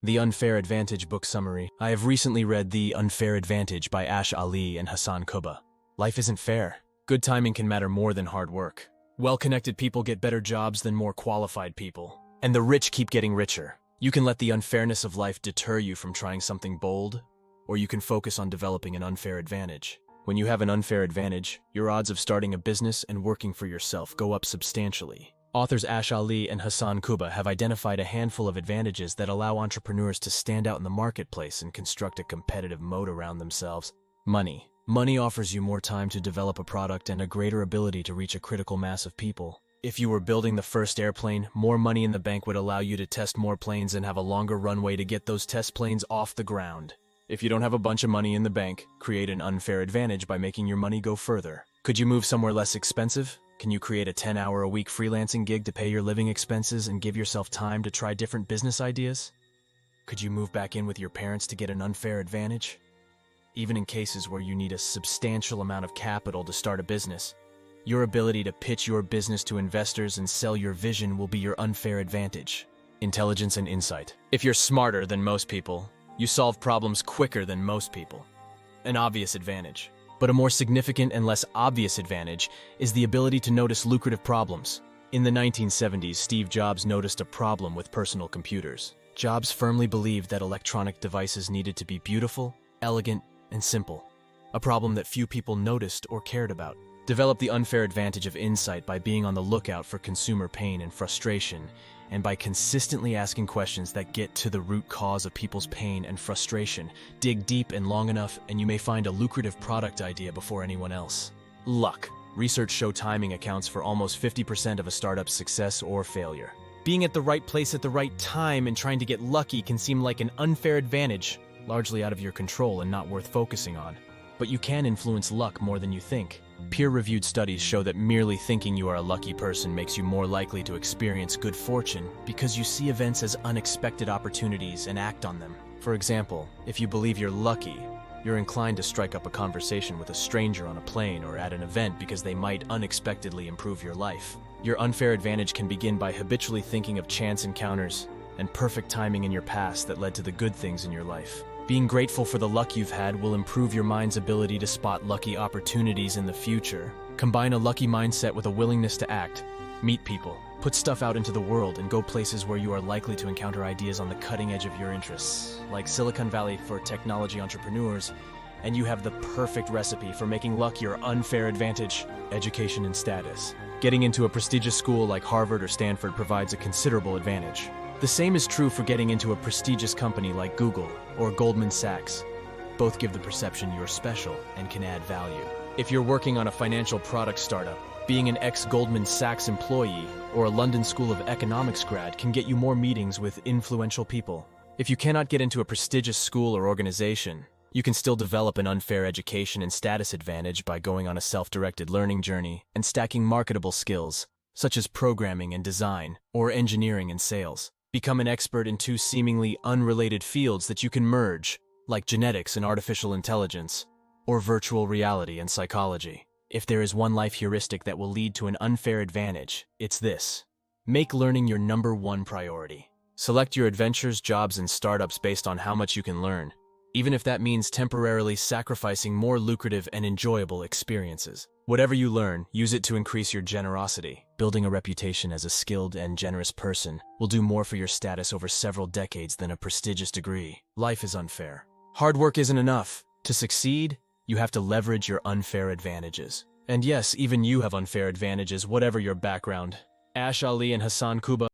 The Unfair Advantage book summary. I have recently read The Unfair Advantage by Ali and Hasan Kubba. Life isn't fair. Good timing can matter more than hard work. Well-connected people get better jobs than more qualified people. And the rich keep getting richer. You can let the unfairness of life deter you from trying something bold, or you can focus on developing an unfair advantage. When you have an unfair advantage, your odds of starting a business and working for yourself go up substantially. Authors Ali and Hasan Kubba have identified a handful of advantages that allow entrepreneurs to stand out in the marketplace and construct a competitive moat around themselves. Money. Money offers you more time to develop a product and a greater ability to reach a critical mass of people. If you were building the first airplane, more money in the bank would allow you to test more planes and have a longer runway to get those test planes off the ground. If you don't have a bunch of money in the bank, create an unfair advantage by making your money go further. Could you move somewhere less expensive? Can you create a 10-hour-a-week freelancing gig to pay your living expenses and give yourself time to try different business ideas? Could you move back in with your parents to get an unfair advantage? Even in cases where you need a substantial amount of capital to start a business, your ability to pitch your business to investors and sell your vision will be your unfair advantage. Intelligence and insight. If you're smarter than most people, you solve problems quicker than most people. An obvious advantage. But a more significant and less obvious advantage is the ability to notice lucrative problems. In the 1970s, Steve Jobs noticed a problem with personal computers. Jobs firmly believed that electronic devices needed to be beautiful, elegant, and simple. A problem that few people noticed or cared about. Develop the unfair advantage of insight by being on the lookout for consumer pain and frustration, and by consistently asking questions that get to the root cause of people's pain and frustration. Dig deep and long enough, and you may find a lucrative product idea before anyone else. Luck. Research show timing accounts for almost 50% of a startup's success or failure. Being at the right place at the right time and trying to get lucky can seem like an unfair advantage, largely out of your control and not worth focusing on. But you can influence luck more than you think. Peer-reviewed studies show that merely thinking you are a lucky person makes you more likely to experience good fortune because you see events as unexpected opportunities and act on them. For example, if you believe you're lucky, you're inclined to strike up a conversation with a stranger on a plane or at an event because they might unexpectedly improve your life. Your unfair advantage can begin by habitually thinking of chance encounters and perfect timing in your past that led to the good things in your life. Being grateful for the luck you've had will improve your mind's ability to spot lucky opportunities in the future. Combine a lucky mindset with a willingness to act. Meet people, put stuff out into the world, and go places where you are likely to encounter ideas on the cutting edge of your interests, like Silicon Valley for technology entrepreneurs, and you have the perfect recipe for making luck your unfair advantage. Education and status. Getting into a prestigious school like Harvard or Stanford provides a considerable advantage. The same is true for getting into a prestigious company like Google or Goldman Sachs. Both give the perception you're special and can add value. If you're working on a financial product startup, being an ex-Goldman Sachs employee or a London School of Economics grad can get you more meetings with influential people. If you cannot get into a prestigious school or organization, you can still develop an unfair education and status advantage by going on a self-directed learning journey and stacking marketable skills, such as programming and design or engineering and sales. Become an expert in two seemingly unrelated fields that you can merge, like genetics and artificial intelligence, or virtual reality and psychology. If there is one life heuristic that will lead to an unfair advantage, it's this. Make learning your #1 priority. Select your adventures, jobs, and startups based on how much you can learn, even if that means temporarily sacrificing more lucrative and enjoyable experiences. Whatever you learn, use it to increase your generosity. Building a reputation as a skilled and generous person will do more for your status over several decades than a prestigious degree. Life is unfair. Hard work isn't enough. To succeed, you have to leverage your unfair advantages. And yes, even you have unfair advantages, whatever your background. Ali and Hasan Kubba